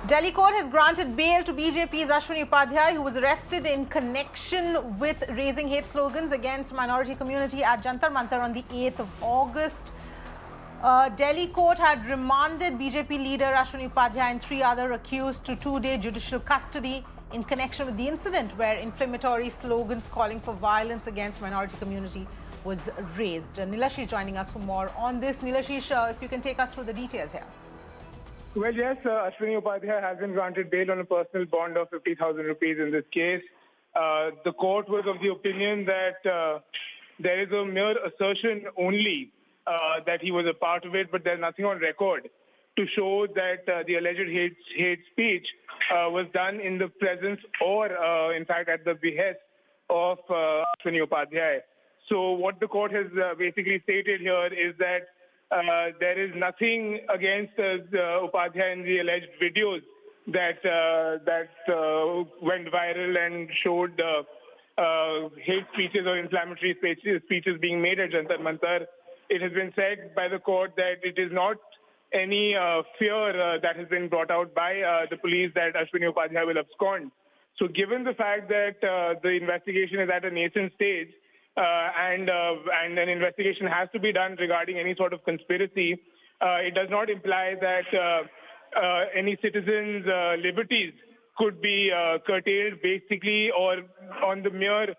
Delhi court has granted bail to BJP's Ashwini Upadhyay, who was arrested in connection with raising hate slogans against minority community at Jantar Mantar on the 8th of August. Delhi court had remanded BJP leader Ashwini Upadhyay and 3 other accused to 2-day judicial custody in connection with the incident where inflammatory slogans calling for violence against minority community was raised. Nilashish joining us for more on this. Nilashish, if you can take us through the details here. Well, yes, Ashwini Upadhyay has been granted bail on a personal bond of 50,000 rupees in this case. The court was of the opinion that there is a mere assertion only that he was a part of it, but there's nothing on record to show that the alleged hate speech was done in the presence or, in fact, at the behest of Ashwini Upadhyay. So what the court has basically stated here is that there is nothing against Upadhyay in the alleged videos that went viral and showed hate speeches or inflammatory speeches being made at Jantar Mantar. It has been said by the court that it is not any fear that has been brought out by the police that Ashwini Upadhyay will abscond. So given the fact that the investigation is at a nascent stage, and an investigation has to be done regarding any sort of conspiracy, it does not imply that any citizen's liberties could be curtailed basically or on the mere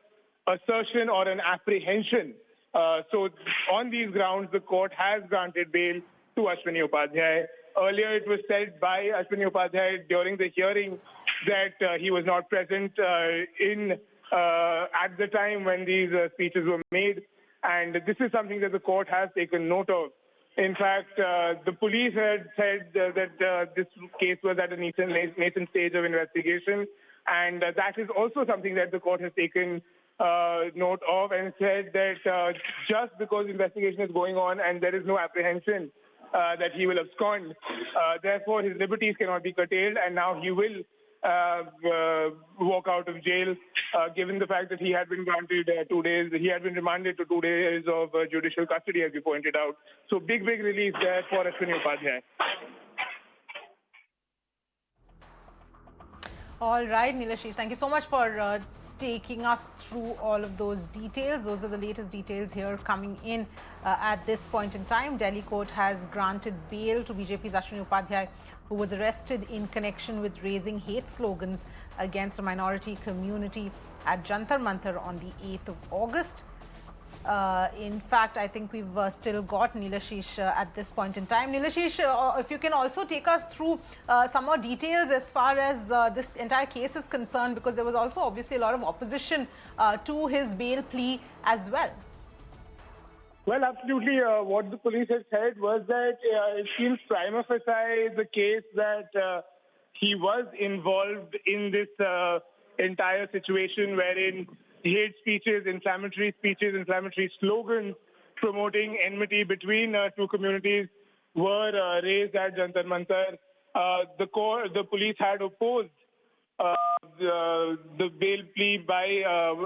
assertion or an apprehension. So on these grounds, the court has granted bail to Ashwini Upadhyay. Earlier, it was said by Ashwini Upadhyay during the hearing that he was not present at the time when these speeches were made, and this is something that the court has taken note of. In fact, the police had said that this case was at a nascent stage of investigation, and that is also something that the court has taken note of and said that just because investigation is going on and there is no apprehension that he will abscond, therefore his liberties cannot be curtailed, and now he will walk out of jail, given the fact that he had been granted 2 days, he had been remanded to 2 days of judicial custody, as you pointed out. So big relief there for Ashwini Upadhyay. All right, Nilashish, thank you so much for taking us through all of those details. Those are the latest details here coming in at this point in time. Delhi court has granted bail to BJP's Ashwini Upadhyay, who was arrested in connection with raising hate slogans against a minority community at Jantar Mantar on the 8th of August. In fact, I think we've still got Nilashish at this point in time. Nilashish, if you can also take us through some more details as far as this entire case is concerned, because there was also obviously a lot of opposition to his bail plea as well. Well, absolutely. What the police had said was that it seems prima facie the case that he was involved in this entire situation wherein hate speeches, inflammatory slogans promoting enmity between two communities were raised at Jantar Mantar. The police had opposed the bail plea by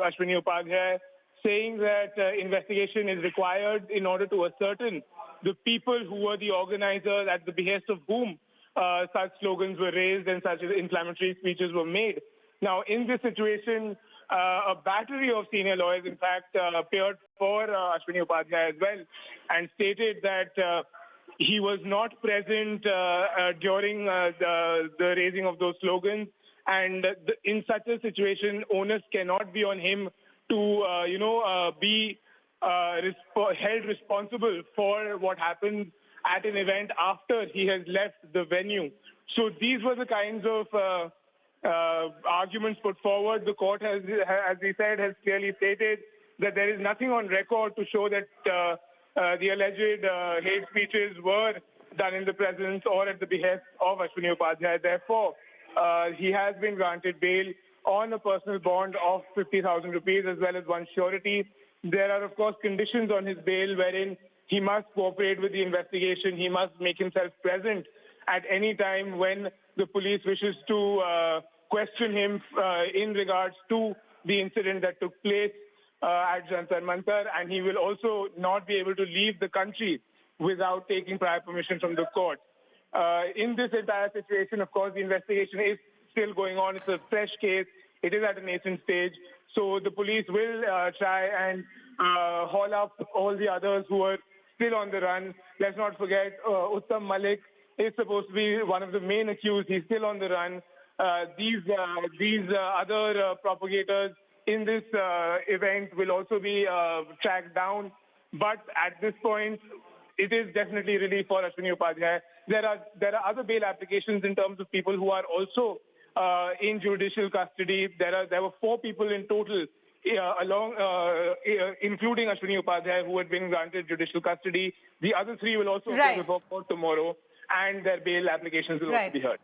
Ashwini Upadhyay, saying that investigation is required in order to ascertain the people who were the organizers at the behest of whom such slogans were raised and such inflammatory speeches were made. Now, in this situation, a battery of senior lawyers, in fact, appeared for Ashwini Upadhyay as well and stated that he was not present during the raising of those slogans. And in such a situation, onus cannot be on him to, be held responsible for what happens at an event after he has left the venue. So these were the kinds of arguments put forward. The court has, as we said, has clearly stated that there is nothing on record to show that the alleged hate speeches were done in the presence or at the behest of Ashwini Upadhyay. Therefore, he has been granted bail on a personal bond of 50,000 rupees as well as one surety. There are, of course, conditions on his bail wherein he must cooperate with the investigation. He must make himself present at any time when the police wishes to question him in regards to the incident that took place at Jantar Mantar, and he will also not be able to leave the country without taking prior permission from the court. In this entire situation, of course, the investigation is still going on. It's a fresh case. It is at a nascent stage. So the police will try and haul up all the others who are still on the run. Let's not forget Uttam Malik is supposed to be one of the main accused. He's still on the run. These other propagators in this event will also be tracked down. But at this point, it is definitely relief for Ashwini Upadhyay. There are other bail applications in terms of people who are also in judicial custody. There were 4 people in total, including Ashwini Upadhyay, who had been granted judicial custody. The other 3 will also appear before court tomorrow, and their bail applications will also be heard.